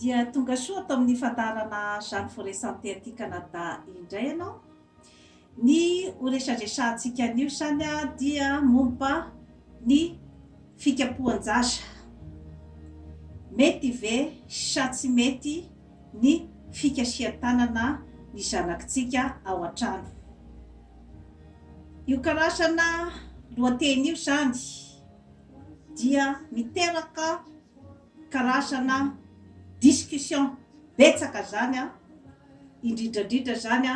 dia tonga soa atao amin'ny fandarana Jeanne Forêt Santé aty Canada indray ianao. Ny horesaresantsika anio zany dia momba ny fikapohan-jasa. Mety ve sa tsy mety ny fikasihan-tanana ny zanakitsika ao an-trano? Io karazana lohateny io zany dia miteraka karazana discussion betsaka zany indrindrandrindra zany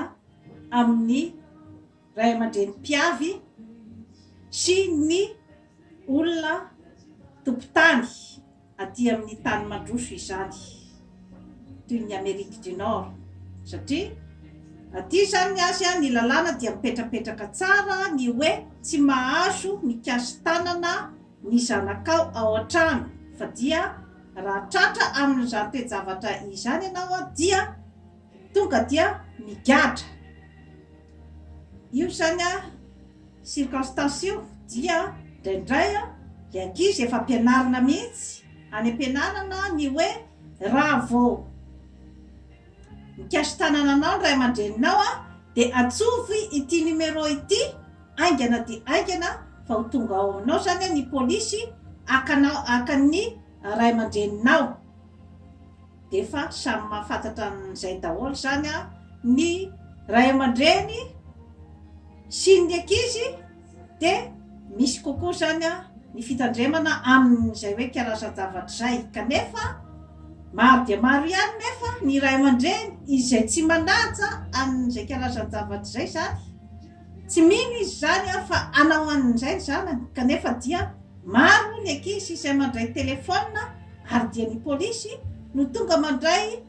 amin'ny ray aman-dreny mpiavy sy ny olona tompon-tany aty amin'ny tany mandroso izany toy ny Amerique du Nord, satria aty zany azy ny lalàna dia mipetrapetraka tsara ny hoe tsy mahazo mikasy tanana ny zanakao ao an-trano, fa dia raha tratra amin'izany toe-javatra izany ianao dia tonga dia migadra. Io zany circonstance io dia indraindray le ankizy efa ampianarina mihitsy any am-pianarana ny hoe raha vao mikasy tanana anao ray aman-dreninao dia atsovy ity numéro ity, aingana dia aingana fa ho tonga ao aminao zany ny polisy akan'ny ray aman-dreninao. Dia efa samy mahafantatra an'izay daholo zany ny ray aman-dreny sy ny ankizy, dia misy kokoa zany ny fitandremana amin'izay hoe karazan-javatra izay. Kanefa maro dia maro ihany nefa ny ray aman-dreny izay tsy manaja amin'izay karazan-javatra izay zany, tsy mino izy zany fa anao an'izay zanany. Kanefa dia maro ny ankizy izay mandray telefona ary dia ny polisy no tonga mandray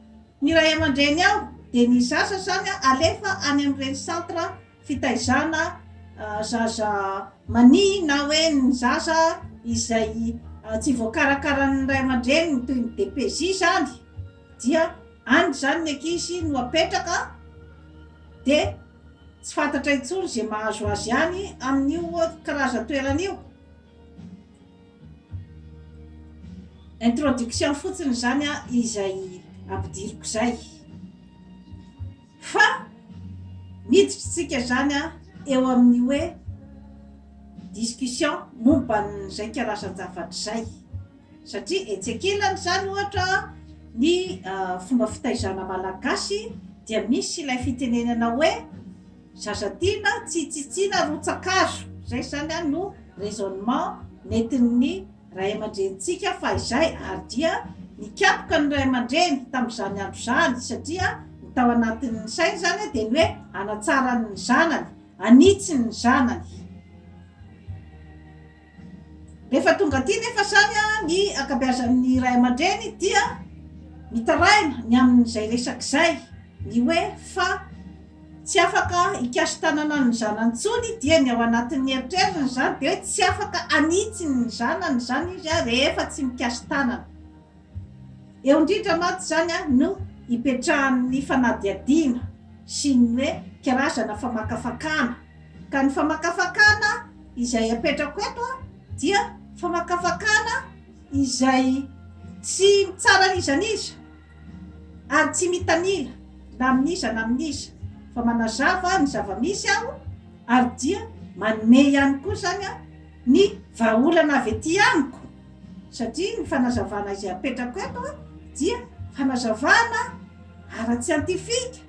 ny ray aman-dreny ao, dia ny zaza zany alefa any amin'ireny centre fitaizana zaza mani na hoe ny zaza izay tsy voakarakara ny ray aman-dreny toy ny DPJ zany, dia any zany ny ankizy no apetraka dia tsy fantatra intsony zay mahazo azy any amin'io karazan-toeran'io. Introduction fotsiny zany izay ampidiriko zay, fa miditsika zany eo amin'ny hoe discussion momba n'izay karazan-javatra izay, satria etsekilany zany ohatra ny fomba fitaizana malagasy dia misy ilay fitenenana hoe zazatiana tsy tsitsiana rotsakazo, zay zany no raisonnement nentin'ny ray aman-drenitsika fa izay, ary dia nikapoka ny ray aman-dreny tamin'izany andro zany, satria ny tao anatin'ny sainy zany dia ny hoe hanatsara ny zanany, hanitsy ny zanany. Rehefa tonga aty nefa zany ny ankabeazan'ny ray aman-dreny dia mitaraina ny amin'izay resak'izay, ny hoe fa tsy afaka ikasy tanana ny zanany intsony, dia ny ao anatin'ny eritreriny zany dia hoe tsy afaka hanitsy ny zanany zany izy rehefa tsy mikasy tanana. Eo indrindra maty zany no ipetrahan'ny fanadihadiana sy ny hoe karazana famakafakana. Ka ny famakafakana izay apetrako eto dia famakafakana izay tsy tsara nizaniza ary tsy mitanila na amin'iza na amin'iza, fa manazava ny zava-misy aho ary dia manome ihany koa zany ny vahaolana avy ety amiko, satria ny fanazavana izay apetrako eto dia fanazavana ara-tsiantifika,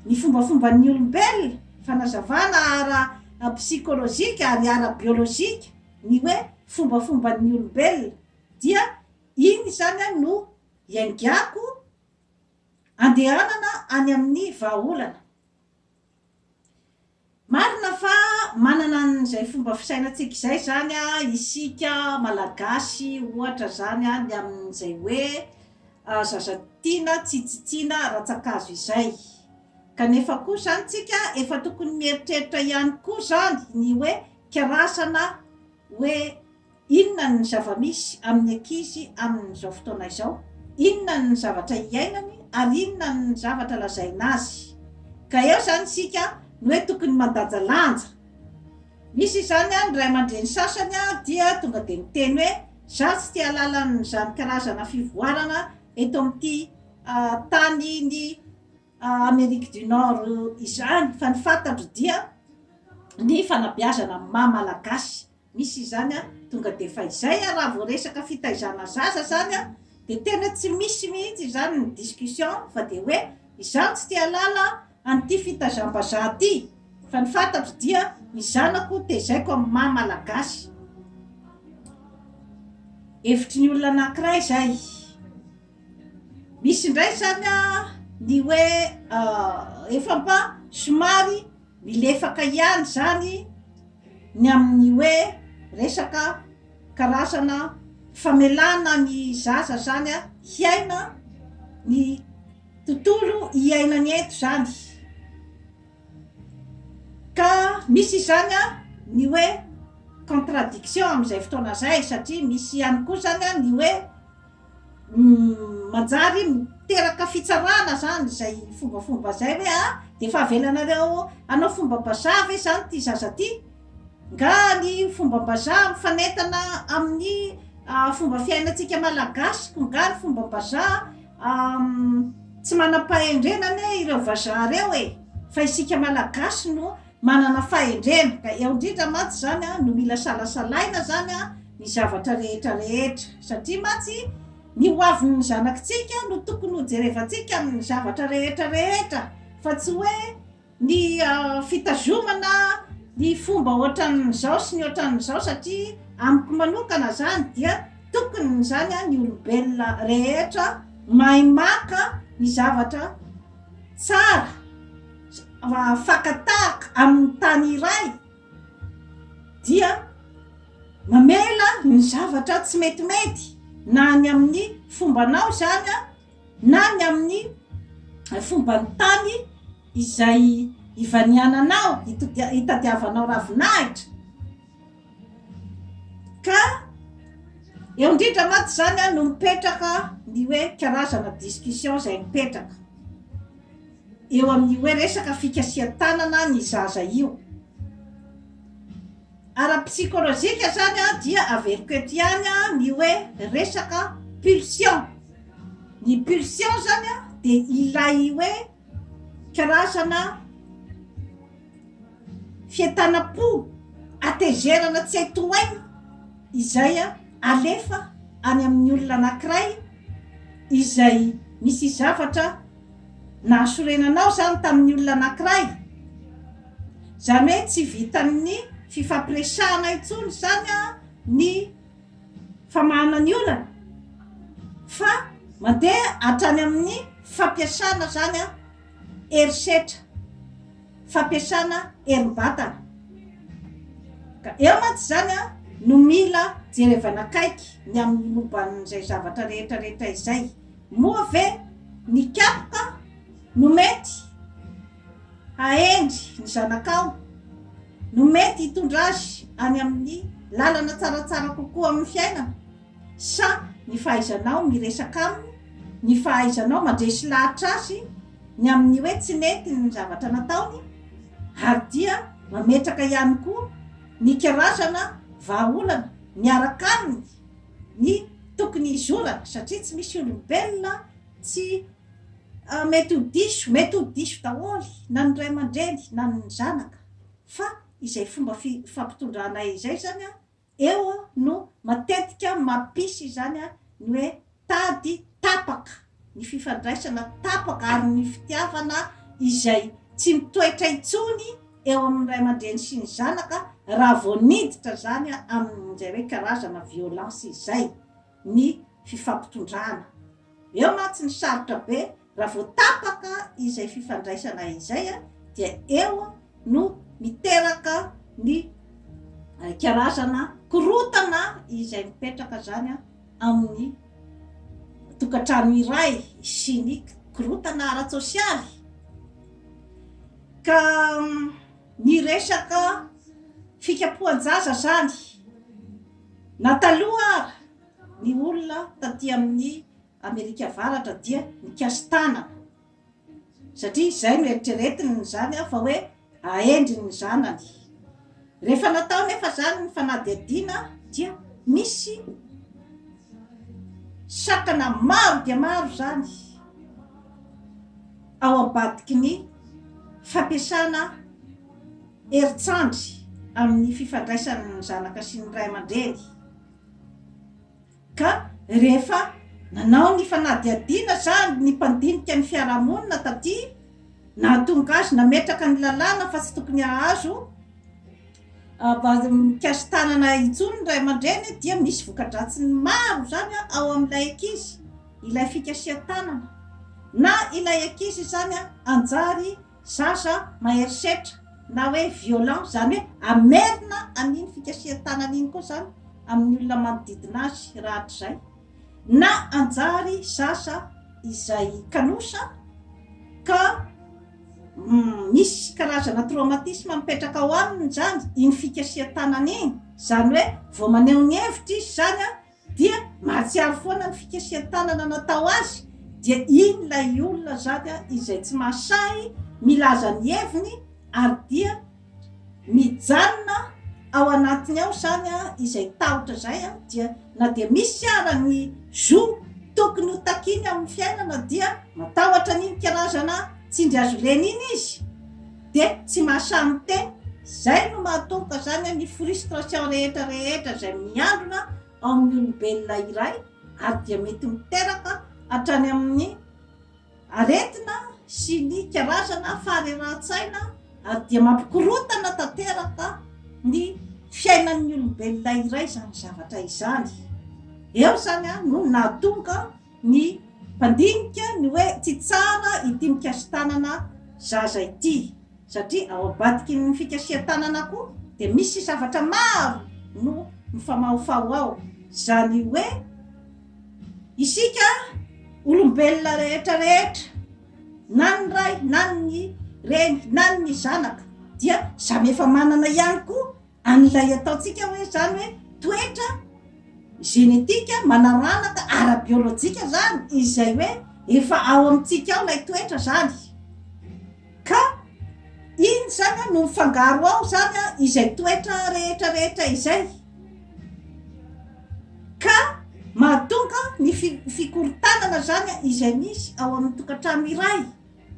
ny fombafomban'ny olombelona, fanazavana ara-psikolojika ary ara-biolojika, ny hoe fombafomban'ny olombelona. Dia iny zany no iaingako andehanana any amin'ny vahaolana. Marina fa manana n'izay fomba fisainantsika izay zany isika malagasy ohatra zany ny amin'izay hoe zazatiana tsy tsitsiana ratsakazo izay. Kanefa koa zany tsika efa tokony mieritreritra ihany koa zany ny hoe karazana hoe inona ny zava-misy amin'ny ankizy amin'izao fotoana izao, inona ny zavatra iainany ary inona ny zavatra lazaina azy. Ka eo zany sika no hoe tokony mandanjalanja. Misy zany ny ray aman-dreny sasany dia tonga dia miteny hoe za tsy tia lalan'izany karazana fivoarana eto amin'ity tany ny Amerique du Nord izany. Fa ny fantatro dia ny fanabeazana maha malagasy misy izany tonga de fa izay raha vao resaka fitaizana zaza zany de tena tsy misy mihitsy zany ny discussion fa de hoe izany tsy tia lala an'ity fitazam-bazaha ty, fa ny fantatro dia ny zanako tezaiko amin'ny maha malagasy. Hevitry ny olona anankiray zay. Misy indray zany ny hoe efa mba somary milefaka ihany zany ny amin'ny hoe resaka karazana famelana ny zaza zany hiaina ny tontolo hiainany eto zany. Ka misy zany ny hoe contradiction amin'izay fotoana zay, satria misy ihany koa zany ny hoe manjary miteraka fitsarana zany zay fombafomba zay hoe de fa avelanareo anao fomba-bazaha ve zany ty zaza ty, nga ny fomba-bazaha mifanentana amin'ny fomba fiainatsika malagasy, nga ny fomba-bazaha tsy manam-pahendrenany ireo vazaha reo fa isika malagasy no manana fahendrena. Ka eo indrindra mantsy zany no mila salasalaina zany ny zavatra rehetra rehetra, satria mantsy ny hoavin'ny zanakitsika no tokony hojerevantsika amin'ny zavatra rehetra rehetra, fa tsy hoe ny fitazomana ny fomba ohatran'izao sy ny ohatran'izao, satria amiko manokana zany dia tokony zany ny olombelona rehetra mahay maka ny zavatra tsara fakatahaka amin'ny tany iray, dia mamela ny zavatra tsy metimety na ny amin'ny fombanao zany na ny amin'ny fomba ny tany izay ivaniananao, hitadiavanao ravinahitra. Ka eo indrindra mantsy zany no mipetraka ny hoe karazana discussion zay mipetraka eo amin'ny hoe resaka fikasian-tanana ny zaza io. Ara-psikolojika zany dia averiko eto ihany ny hoe resaka pulsion. Ny pulsion zany de ilay hoe karazana fientanam-po atezerana tsy hay tohaina izay alefa any amin'ny olona anankiray izay misy zavatra nahasorenanao zany tamin'ny olona anankiray. Zany hoe tsy vitan'ny fifampiresahana intsony zany ny famahana ny olana, fa mandeha hatrany amin'ny fampiasana zany herisetra, fampiasana herim-batana. Ka eo mantsy zany no mila jerevana akaiky ny amin'ny momban'izay zavatra rehetra rehetra izay. Moa ve ny kapoka no mety hahendry ny zanakao, no mety hitondra azy any amin'ny lalana tsaratsara kokoa amin'ny fiainana, sa ny fahaizanao miresaka aminy, ny fahaizanao mandresy lahatra azy ny amin'ny hoe tsy nety ny zavatra nataony, ary dia mametraka ihany koa ny karazana vahaolana miaraka aminy ny tokony izorana, satria tsy misy olombelona tsy mety ho diso daholo na ny ray aman-dreny na ny zanaka. Fa izay fomba fampitondrana izay zany eo no matetika mampisy zany ny hoe tady tapaka, ny fifandraisana tapaka ary ny fitiavana izay tsy mitoetra intsony eo amin'ny ray aman-dreny sy ny zanaka raha vao niditra zany amin'izay hoe karazana violence izay ny fifampitondrana. Eo mantsy ny sarotra be raha vao tapaka izay fifandraisana izay dia eo no miteraka ny karazana korotana izay mipetraka zany amin'ny tokantrano iray sy ny korotana ara-tsosialy. Ka ny resaka fikapohan-jaza zany na taloha ny olona taty amin'ny Amerika Avaratra dia nikasy tanana, satria izay no eritreretiny zany fa hoe ahendry ny zanany. Rehefa natao nefa zany ny fanadihadiana dia misy sakana maro dia maro zany ao ambadiky ny fampiasana herintsandry amin'ny fifandraisan'ny zanaka sy ny ray aman-dreny. Ka rehefa nanao ny fanadihadiana zany ny mpandinika ny fiarahamonina taty, nahatonga azy nametraka ny lalàna fa tsy tokony ahazo mikasy tanana intsony ny ray aman-dreny, dia misy vokadratsiny maro zany ao amin'ilay ankizy, ilay fikasihan-tanana. Na ilay ankizy zany anjary sasa maherisetra na hoe violent, zany hoe amerina an'iny fikasihan-tanana iny koa zany amin'ny olona manodidina azy rahatr'izay, na anjary sasa izay kanosa ka misy karazana traumatisme mipetraka ao aminy zany iny fikasihan-tanana iny, zany hoe vao maneho ny hevitra izy zany dia mahatsiaro foana ny fikasihan-tanana natao azy, dia iny lay olona zany izay tsy mahasahy milaza ny heviny ary dia mijanona ao anatiny ao zany izay tahotra zay dia na dia misy ara ny zo tokony ho takiny amin'ny fiainana dia matahotra n'iny karazana tsindry azo lena iny izy dia tsy mahasahy miteny. Zay no mahatonga zany ny frustration rehetra zay miandrona ao amin'ny olombelona iray, ary dia mety miteraka hatrany amin'ny aretina sy ny karazana faharerahan-tsaina, ary dia mampikorotana tanteraka ny fiainan'ny olombelona iray zany zavatra izany. Eo zany no nahatonga ny mpandinika ny hoe tsy tsara ity mikasihan-tanana zaza ity, satria ao ambadiky ny fikasihan-tanana koa dia misy zavatra maro no mifamahofao ao, zany hoe isika olombelona rehetrarehetra, na ny ray na ny reny na ny zanaka, dia samy efa manana ihany koa an'ilay ataontsika hoe zany hoe toetra genetika manaranaka ara-biolojika zany, izay hoe efa ao amintsika ao lay toetra zany. Ka iny zany no mifangaro ao zany izay toetra rehetrarehetra izay, ka mahatonga ny fikorotanana zany izay misy ao amin'ny tokantrano iray,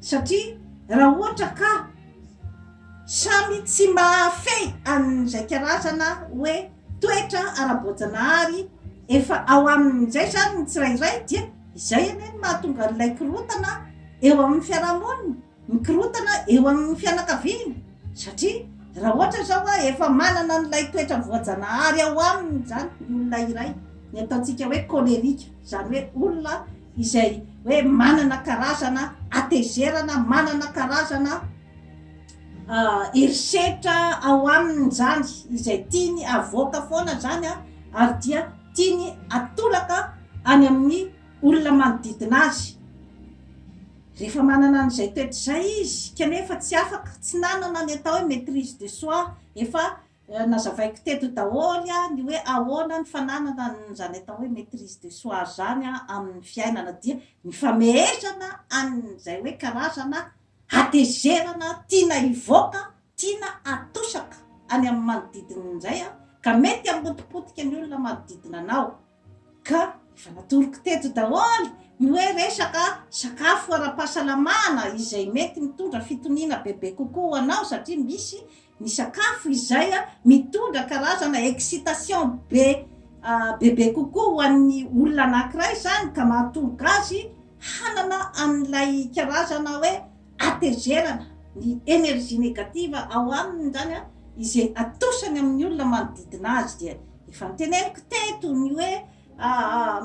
satria raha ohatra ka samy tsy mahafey an'izay karazana hoe toetra ara-boajanahary efa ao amin'izay zany ny tsirairay, dia izay ane ny mahatonga an'ilay korotana eo amin'ny fiarahamonina, mikorotana eo amin'ny fianakaviana, satria raha ohatra zao efa manana n'ilay toetra voajanahary ao aminy zany ny olona iray, ny ataontsika hoe kolerika, zany hoe olona izay hoe manana karazana atezerana, manana karazana herisetra ao aminy zany, izay tiany avoaka foana zany ary dia tiany atolaka any amin'ny olona manodidina azy. Rehefa manana an'izay toetra zay izy kanefa tsy afaka, tsy nanana ny atao hoe maîtrise de soi, efa nazavaiko teto daholy ny hoe ahoana ny fananana n'izany atao hoe maîtrise de soi zany amin'ny fiainana, dia mifamehezana an'izay hoe karazana atezerana tiana hivoaka, tiana atosaka any amin'ny manodidina izay ka mety ambotipotika ny olona manodidina anao. Ka efa natoroko teto daholy ny hoe resaka sakafo ara-pahasalamana izay mety mitondra fitoniana bebe kokoa ho anao, satria misy ny sakafo izay mitondra karazana excitation bebe kokoa ho an'ny olona anankiray zany, ka mahatonga azy hanana an'ilay karazana hoe atezerana, ny énergie négative ao aminy zany izay atosany amin'ny olona manodidina azy. Dia efa niteneniko teto ny hoe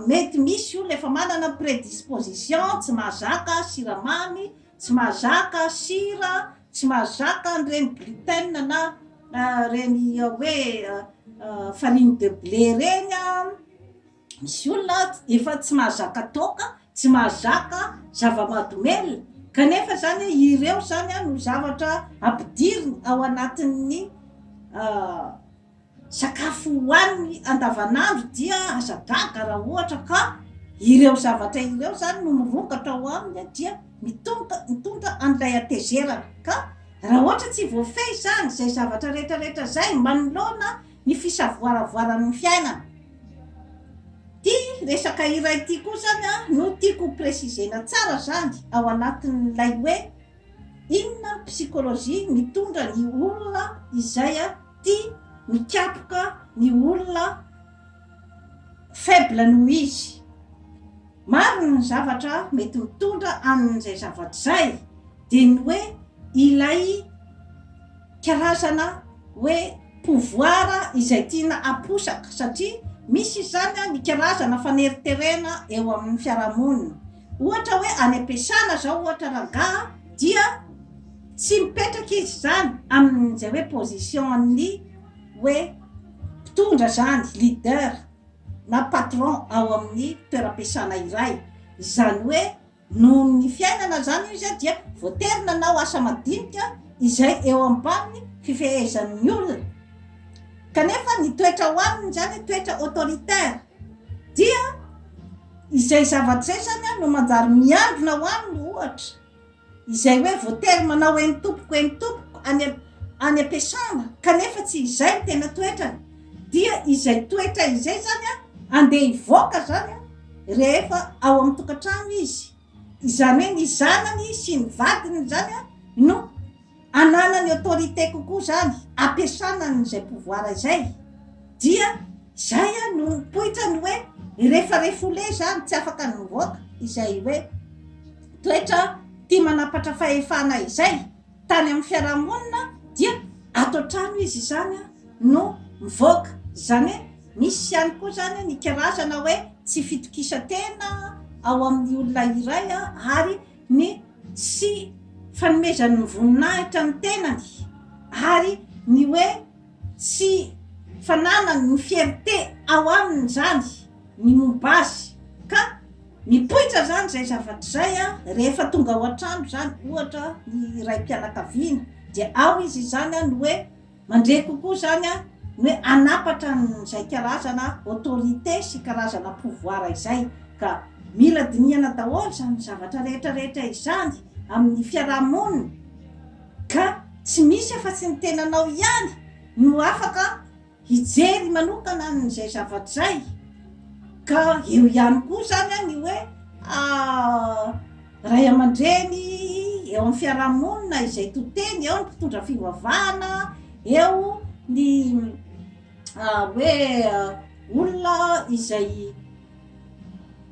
mety misy olona efa manana prédisposition, tsy mahazaka siramamy, tsy mahazaka sira, tsy mahazaka reny gluten na reny hoe farine de blé reny. Misy olona efa tsy mahazaka toaka, tsy mahazaka zava-mahadomelina, kanefa zany ireo zany no zavatra ampidiriny ao anatin'ny sakafo hoaniny andavanandro, dia azagaga raha ohatra ka ireo zavatra ireo zany no mirongatra ao aminy, dia mitondra an'ilay atezerana. Ka raha ohatra tsy voafehy zany zay zavatra rehetrarehetra zay manoloana ny fisavoaravoaran'ny fiainana, ty resaka iray ty koa zany no tiako presizena tsara zany ao anatin'lay hoe inona psykôlôjia mitondra ny olona izay ty mikapoka ny olona faible noho izy. Maro ny zavatra mety mitondra amin'izay zavatra zay de ny hoe ilay karazana hoe pouvoir izay tiana aposaka satria misy zany ny karazana faneriterena eo amin'ny fiarahamonina. Ohatra hoe any am-piasana zao ohatra rangaha dia tsy mipetraka izy zany amin'izay hoe position amin'ny hoe mpitondra zany leader na patron ao amin'ny toeram-piasana iray. Izany hoe noho ny fiainana zany izy dia voatery nanao asa madinika izay eo ambany fifehezan'ny olona. Kanefa ny toetra ho aminy zany toetra autoritaire dia izay zavatra zay zany no manjary miandrona ho aminy ohatra izay hoe voatery manao eny tompoko any am-piasana kanefa tsy izay ny tena toetrany dia izay toetra izay zany andeha hivoaka zany rehefa ao amin'ny tokantrano izy. Izany hoe ny zanany sy ny vadiny zany no ananany autorité kokoa zany ampiasana n'izay pouvoir izay. Dia zay no poitra ny hoe rehefa refole zany tsy afaka ny mivoaka izay hoe toetra tia manapatra fahefana izay tany amin'ny fiarahamonina dia ato an-trano izy zany no mivoaka. Zany hoe misy ihany koa zany ny karazana hoe tsy fitokisantena ao amin'ny olona iray ary ny sy fanomezan'ny voninahitra ny tenany ary ny hoe sy fananany ny fierté ao aminy zany ny momba azy. Ka mipoitra zany zay zavatra zay rehefa tonga ao an-trano zany ohatra ny ray mpianakaviana dia ao izy zany ny hoe mandre kokoa zany ny hoe anapatra n'izay karazana autorité sy karazana pouvoir izay. Ka mila dinihana daholo zany zavatra rehetrarehetra izany amin'ny fiarahamonina ka tsy misy afa tsy ny tenanao ihany no afaka hijery manokana n'izay zavatra zay. Ka eo ihany koa zany ny hoe ray aman-dreny eo amin'ny fiarahamonina izay toteny eo ny mpitondra fivavahana eo ny hoe olona izay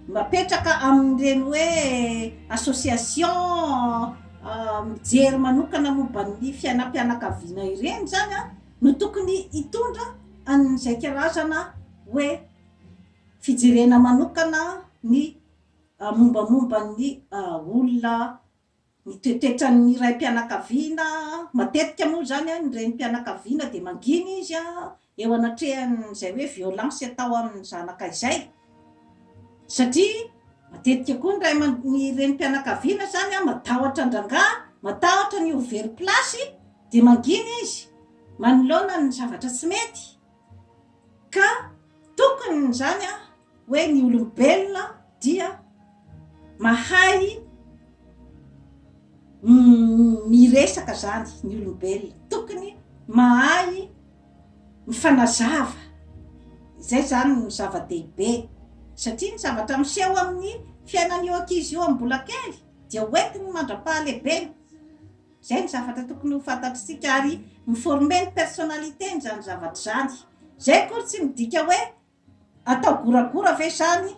mapetraka amin'ireny hoe association mijery manokana momba ny fiainam-pianakaviana ireny zany no tokony hitondra an'izay karazana hoe fijerena manokana ny mombamomba ny olona ny toetetran'ny ray mpianakaviana. Matetika moa zany ny reny mpianakaviana de manginy izy eo anatrehan'izay hoe violence atao amin'ny zanaka izay satria matetika koa ny reny mpianakaviana zany matahotra an-drangaha matahotra ny over plasy de manginy izy manoloana ny zavatra tsy mety. Ka tokony zany hoe ny olombelona dia mahay miresaka zany ny olombelona tokony mahay mifanazava. Zay zany ny zava-dehibe satria ny zavatra miseho amin'ny fiainan'io ankizy io amin'ny mbola kely dia hoentiny mandra-pahalehibeny. Zay ny zavatra tokony ho fantatritsika ary miforme ny personnalité ny zany zavatra zany. Zay koa tsy midika hoe atao goragora ve zany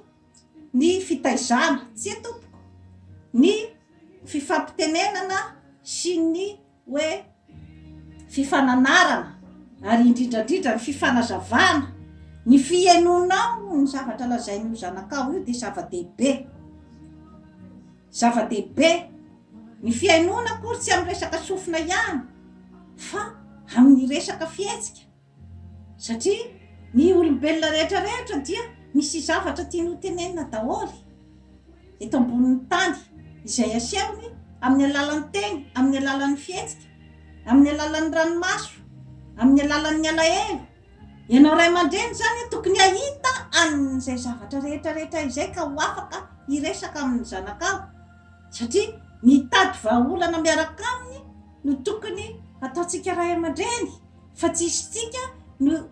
ny fitaizana tsy tompoko ny fifampitenenana sy ny hoe fifananarana ary indrindrandrindra ny fifanazavana ny fienonao ny zavatra lazain'io zanakao io de zava-dehibe ny fiainona koa tsy amin'ny resaka sofina ihany fa amin'ny resaka fihetsika satria ny olombelona rehetrarehetra dia misy zavatra tiany ho tenenina daholo eto ambonin'ny tany izay asehony amin'ny alalan'ny teny, amin'ny alalan'ny fihetsika, amin'ny alalan'ny ranomaso, amin'ny alalan'ny alahelo. Ianao ray aman-dreny zany tokony ahita an'izay zavatra rehetrarehetra izay ka ho afaka hiresaka amin'ny zanakao satria mitady vahaolana miaraka aminy no tokony ataontsika ray aman-dreny fa tsy izy tsika no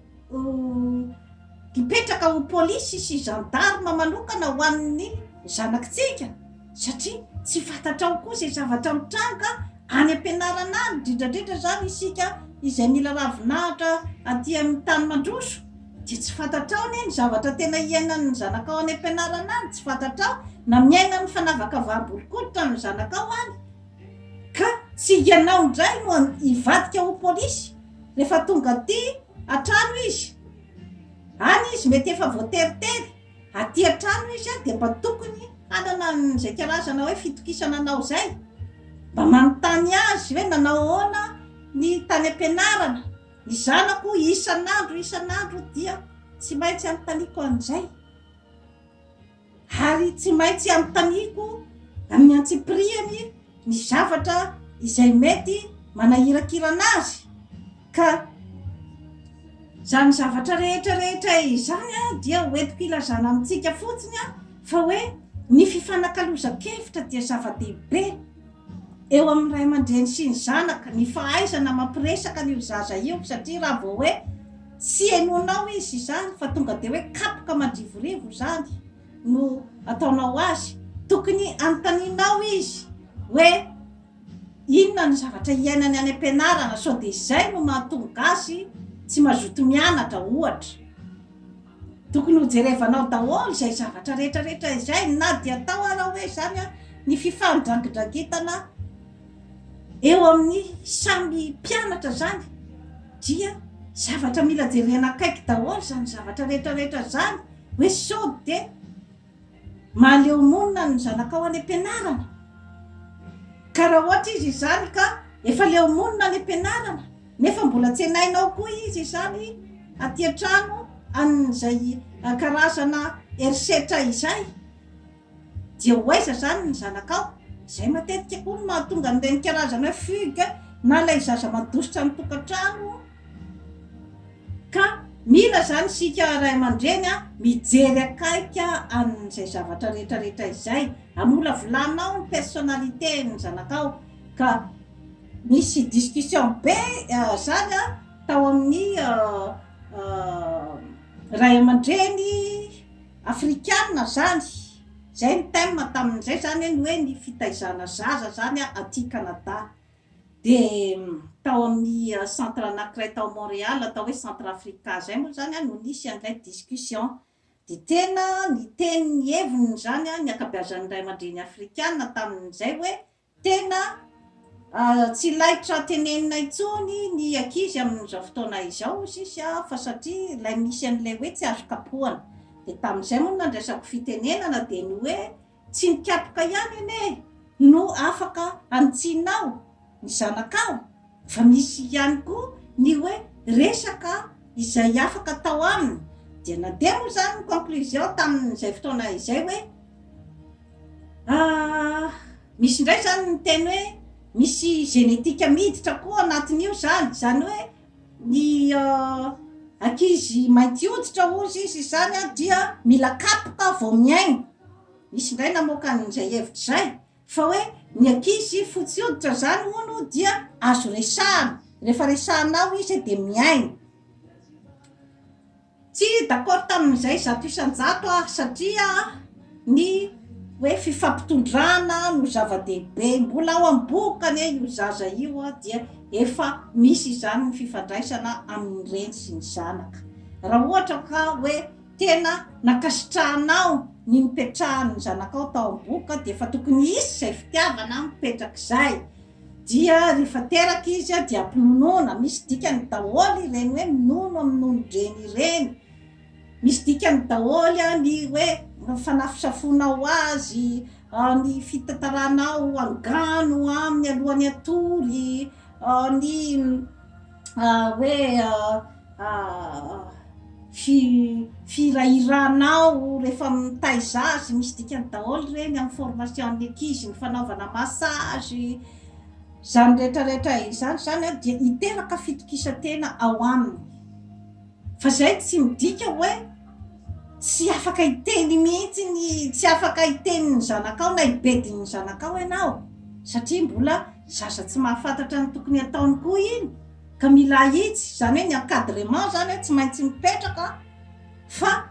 hipetraka ho polisy sy gendarme manokana ho an'ny zanakitsika satria tsy fantatrao koa izay zavatra mitranga any am-pianarana any indrindrandrindra zany isika izay mila ravinahitra aty amin'ny tany mandroso dia tsy fantatrao ny zavatra tena iainan'ny zanakao any am-pianarana any, tsy fantatrao na miaina ny fanavaka vaham-bolokoditra ny zanakao any ka tsy ianao indray no hivadika ho polisy rehefa tonga aty atrano izy any izy mety efa voateritery aty atrano izy dia mba tokony hanana n'izay karazana hoe fitokisana anao zay mba manontany azy hoe nanao ahoana ny tany am-pianarana ny zanako isan'andro dia tsy maintsy anontaniako an'izay ary tsy maintsy anontaniako amin'ny antsipriany ny zavatra izay mety manahirakirana azy ka zany zavatra rehetrarehetra izany dia hoentiko ilazana amintsika fotsiny fa hoe ny fifanankalozan-kevitra dia zava-dehibe eo amin'ny ray aman-dreny sy ny zanaka ny fahaizana mampiresaka an'io zaza io satria raha vao hoe tsy hainonao izy zany fa tonga dia hoe kapoka mandrivorivo zany no ataonao azy tokony anontanianao izy hoe inona ny zavatra iainany any am-pianarana sao dia izay no mahatonga azy tsy mazoto mianatra ohatra tokony ho jerevanao daholo izay zavatra rehetrarehetra izay na dia atao ara hoe zany ny fifandrangidrakitana eo amin'ny samy mpianatra zany dia zavatra mila jerena akaiky daholo zany zavatra rehetrarehetra zany hoe sao dia mahaleo monina ny zanakao any am-pianarana ka raha ohatra izy zany ka efa leo monina any am-pianarana nefa mbola tsy hainainao koa izy zany aty an-trano an'izay karazana herisetra izay dia hoaiza zany ny zanakao izay matetika koa no mahatonga an'ireny karazana hoe fugue na ilay zaza madositra ny tokantrano ka mila zany sika ray aman-dreny mijery akaika an'izay zavatra rehetrarehetra izay amola volanao ny personnalité ny zanakao ka misy discussion be zany tao amin'ny ray aman-dreny afrikana zany zay ny thème tamin'izay zany ny hoe ny fitaizana zaza zany aty Canada dia tao amin'ny centre anankiray tao Montréal atao hoe centre africain zay moa zany no nisy an'ilay discussion dia tena ny teny heviny zany ny akabeazan'ny ray aman-dreny afrikana tamin'izay hoe tena tsy laitra tenenina intsony ny ankizy amin'izao fotoana izao sisy fa satria ilay misy an'ilay hoe tsy azo kapohana dia tamin'izay moa nandraisako fitenenana dia ny hoe tsy nikapoka ihany ene no afaka antsinao ny zanakao fa misy ihany koa ny hoe resaka izay afaka tao aminy dia nandeha moa zany ny conclusion tamin'izay fotoana izay hoe misy indray zany ny teny hoe misy genetika miditra koa anatin'io zany hoe ny ankizy mainty hoditra ozy izy zany dia mila kapoka vao miaina misy indray namoaka an'izay hevitra zay fa hoe ny ankizy fotsy hoditra zany hono dia azo resahana rehefa resahanao izy dia miaina tsy d'accord tamin'izay zato isan-jato satria ny hoe fifampitondrana no zava-dehibe mbola ao am-bokany io zaza io dia efa misy zany ny fifandraisana amin'ny reny sy ny zanaka raha ohatra ka hoe tena nakasitrahanao ny mipetrahan'ny zanakao tao am-boka dia efa tokony isy izay fitiavana mipetrak'izay dia rehefa teraka izy dia ampinonona misy dikany daholo ireny hoe minono amin'ny reny ireny misy dikany daholo ny hoe fanafisafonao azy ny fitataranao angano amin'ny alohan'ny atory ny hoe firairanao rehefa mitaiza azy misy dikany daholo reny amin'ny formation'ny ankizy ny fanaovana massage zany rehetrarehetra izany zany dia hiteraka fitokisantena ao aminy fa zay tsy midika hoe tsy afaka hiteny mihitsy tsy afaka hiteniny zanakao na hibediny zanakao ianao satria mbola zaza tsy mahafantatra ny tokony ataony koa iny ka mila hitsy zany hoe ny encadrement zany hoe tsy maintsy mipetraka fa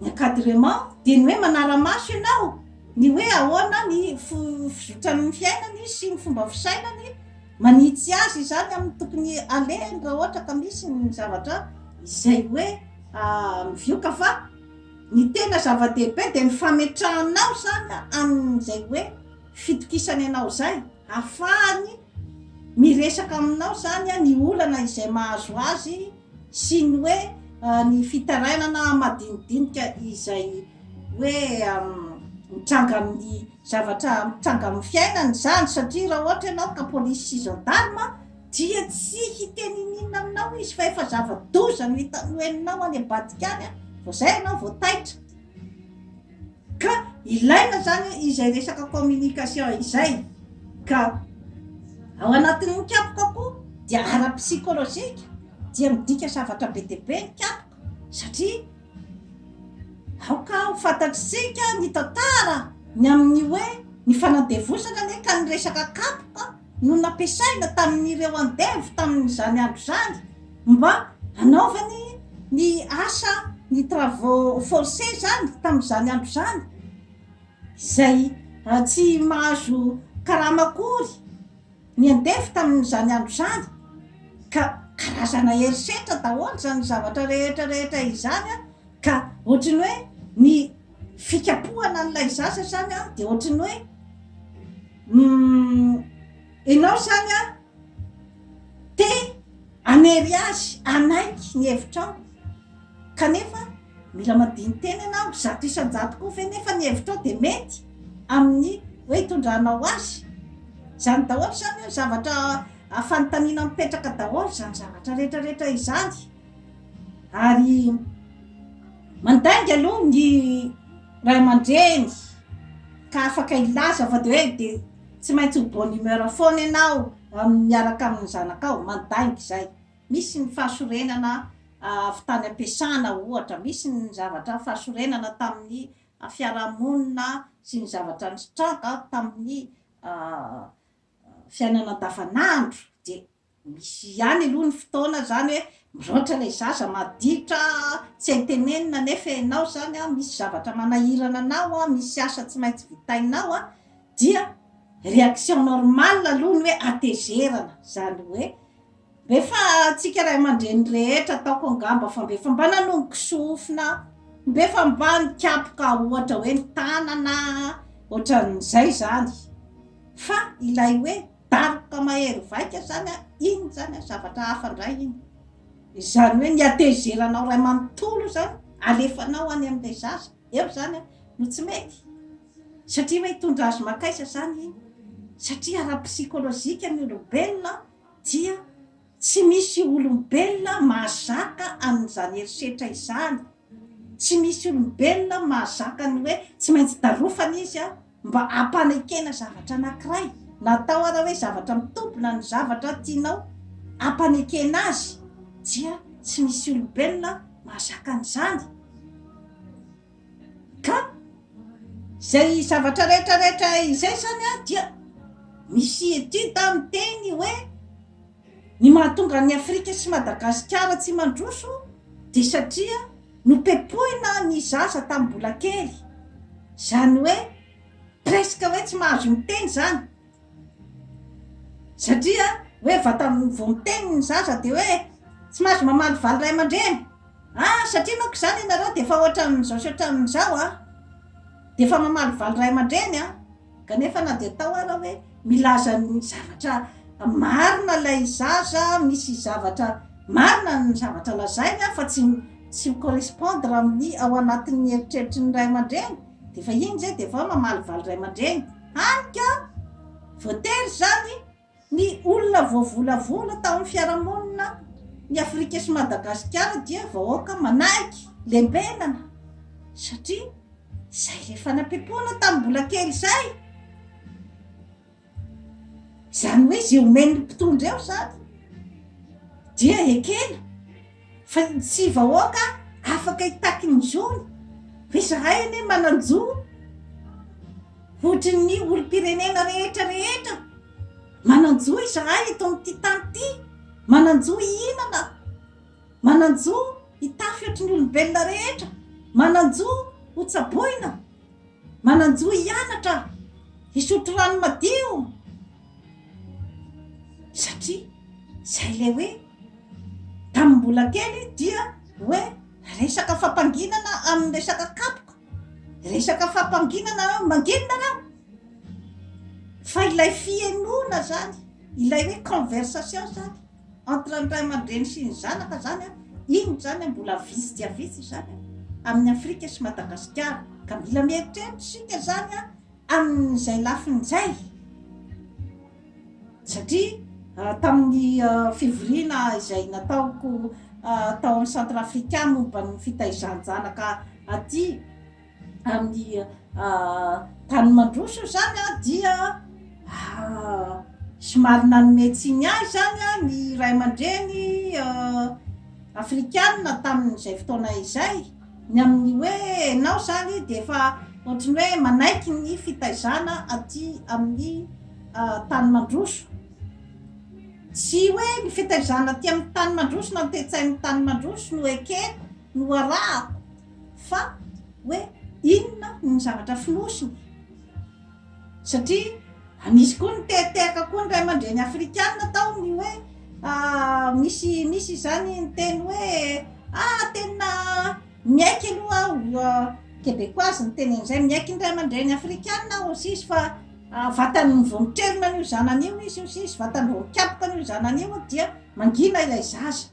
ny encadrement dia ny hoe manara-maso ianao ny hoe ahoana ny fizotrany fiainany sy ny fomba fisainany manitsy azy zany amin'ny tokony aleny raha ohatra ka misy ny zavatra izay hoe mivioka fa ny tena zava-dehibe dia ny fametrahanao zany amin'izay hoe fitokisany ianao zay ahafahany miresaka aminao zany ny olana izay mahazo azy sy ny hoe ny fitarainana madinidinika izay hoe mitranga amin'ny zavatra mitranga amin'ny fiainany zany satria raha ohatra ianao ka polisy sy gendarme dia tsy hiteninina aminao izy fa efa zava-doza no hitanoeninao any abadikany vao zay ianao vao taitra ka ilaina zany izay resaka communication izay ka ao anatin'ny mikapoka koa dia ara-psikolojika dia midika zavatra be dia be mikapoka satria aoka ho fantatritsika ny tantara ny amin'ny hoe ny fanadevosana ny ka ny resaka kapoka no nampiasaina tamin'ireo andevy tamin'izany andro zany mba hanaovany ny asa ny travaux forcés zany tamin'izany andro zany izay tsy mahazo karamakory ny andevy tamin'izany andro zany ka karazana herisetra daholo zany zavatra rehetrarehetra izany ka ohatrany hoe ny fikapohana n'ilay zaza zany dia ohatrany hoe ianao zany te anery azy anaiky ny hevitrao kanefa mila madiny tena ianao zato isan-jato koa fe nefa ny hevitrao dia mety amin'ny hoe hitondranao azy zany daholo zany zavatra fanontaniana mipetraka daholo zany zavatra rehetrarehetra izany ary mandainga aloha ny ray aman-dreny ka afaka ilaza fa dia hoe dia tsy maintsy ho bon humeur foana ianao miaraka amin'ny zanakao mandainga izay misy ny fahasorenana fitany ampiasana ohatra misy ny zavatra fahasorenana tamin'ny fiarahamonina sy ny zavatra nisotraka tamin'ny fiainana andavanandro dia misy ihany aloha ny fotoana zany hoe miroatra ilay zaza maditra tsy haitenenina nefa ianao zany misy zavatra manahirana anao misy asa tsy maintsy vitainao dia réaction normale aloha ny hoe atezerana zany hoe befa tsika ray aman-dreny rehetra ataoko angamba fa befa mba nanomboky sofina befa mba nikapoka ohatra hoe ny tanana ohatran'izay zany fa ilay hoe daroka mahery vaika zany iny zany zavatra hafandray iny zany hoe ny atezeranao ray manontolo zany alefanao any amin'ilay zaza eo zany no tsy mety satria hoe hitondra azy makaisa zany iny satria ara-psikolojika ny olombelona dia tsy misy olombelona mahazaka amin'izany herisetra izany tsy misy olombelona mahazaka ny hoe tsy maintsy darofana izy mba ampanekena zavatra anankiray natao ara hoe zavatra mitompona ny zavatra tianao ampanekena azy dia tsy misy olombelona mahazaka an'izany ka zay zavatra rehetrarehetra izay zany dia misy etude miteny hoe ny mahatonga ny Afrika sy Madagasikara tsy mandroso dia satria nopepohina ny zaza tamin'ny mbola kely zany hoe presque hoe tsy mahazo miteny zany satria hoe vao miteny ny zaza dia hoe tsy mahazo mamaly valy ray aman-dreny satria manko zany ianareo dia efa ohatran'izao sy ohatran'izao dia efa mamaly valy ray aman-dreny kanefa na dia atao ara hoe milaza ny zavatra marina lay zaza misy zavatra marina ny zavatra lazainy fa tsy correspondre amin'ny ao anatin'ny eritreritry ny ray aman-dreny dia efa iny zay dia efa mamaly valy ray aman-dreny hanika voatery zany ny olona voavolavola tao amin'ny fiarahamonina ny Afrika sy Madagasikara dia vahoaka manaiky lembenana satria zay rehefa nampepoana tamin'ny mbola kely zay zany hoe zay omeny mpitondra eo zany dia ekena fa tsy vahoaka afaka hitaky ny zony fa zahay ane mananjo ohatra ny olom-pirenena rehetrarehetra mananjo izahay eto amin'ity tany ity mananjo ihinana mananjo hitafy ohatry ny olombelona rehetra, mananjo ho tsaboina, mananjo hianatra, hisotro rano madio, satria zay le hoe tamin'ny mbola kely dia hoe resaka fampanginana amin'ny resaka kapoka, resaka fampanginana manginina rao, fa ilay fienoana zany, ilay hoe conversation zany entre ny ray aman-dreny sy ny zanaka zany iny zany mbola visy dia visy zany amin'ny Afrika sy Madagasikara, ka mila mieritreritra sika zany amin'izay lafin'izay, satria tamin'ny fivoriana izay nataoko tao amin'ny centre africain momba ny fitaizan-janaka aty amin'ny tany mandroso zany dia somary nanometsiny ahy zany ny ray aman-dreny afrikana tamin'izay fotoana izay, ny amin'ny hoe enao zany de efa ohatriny hoe manaiky ny fitaizana aty amin'ny tany mandroso, tsy hoe ny fitaizana aty amin'ny tany mandroso na tetsain'ny tany mandroso no ekeko no arahako, fa hoe inona ny zavatra finosiny, satria misy koa ny teteaka koa ny ray aman-dreny afrikana tao ny hoe misy zany ny teny hoe tena miaiky aloha québécoise ny teny an'izay, miaiky ny ray aman-dreny afrikana aussi izy fa vatany vomitrerina n'io zanan'io izy aussi izy vatany vomi-kapoka n'io zanan'io dia mangina ilay zaza,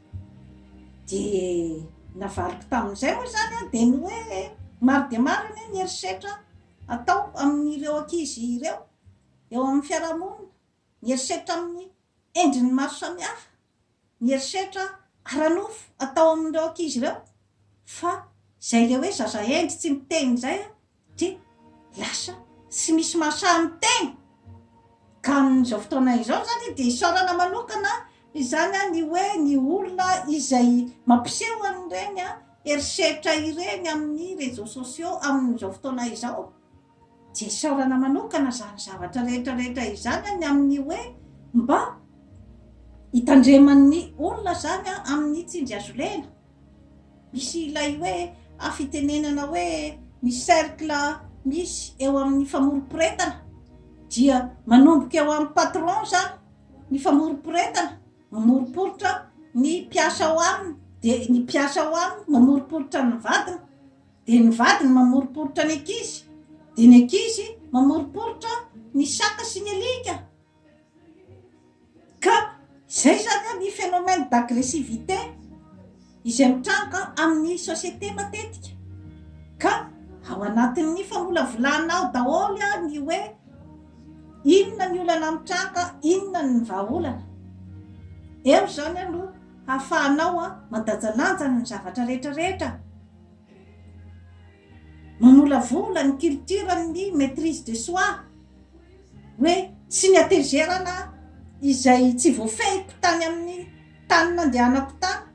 de navaliko tamin'izay moa zany de ny hoe maro de maro ny erisetra atao amin'ireo ankizy ireo eo amin'ny fiarahamonina, ny erisetra amin'ny endriny maro samihafa, ny erisetra ara-nofo atao amin'ireo ankizy ireo, fa zay le hoe zaza endry tsy miteny zay de lasa sy misy mahasaha miteny, ka amin'izao fotoana izao zany de isaorana manokana izany ny hoe ny olona izay mampiseho an'ireny erisetra ireny amin'ny réseaux sociaux amin'izao fotoana izao, de isaorana manokana zany zavatra rehetrarehetra izany ny amin'ny hoe mba hitandreman'ny olona zany amin'ny tsindry-azolena, misy ilay hoe fitenenana hoe misy cercle misy eo amin'ny famoro-piretana, dia manomboka eo amin'ny patron zany ny famoro-piretana mamoro-poritra ny mpiasa ao aminy, de ny mpiasa ao aminy mamoro-poritra ny vadiny, de ny vadiny mamoro-poritra ny ankizy, de ny ankizy mamoro-poritra ny saka sy ny alika, ka zay zany ny phénomène d'agressivité izay mitranga amin'ny société matetika, ka ao anatin'ny famolavolanao daholo ny hoe inona ny olana mitranga, inona ny vahaolana, eo zany no hahafahanao mandanjalanja ny zavatra rehetrarehetra, mamolavola ny culture ny maîtrise de soi, hoe tsy ny atezerana izay tsy voafehiko tany amin'ny tany nandehanako tany,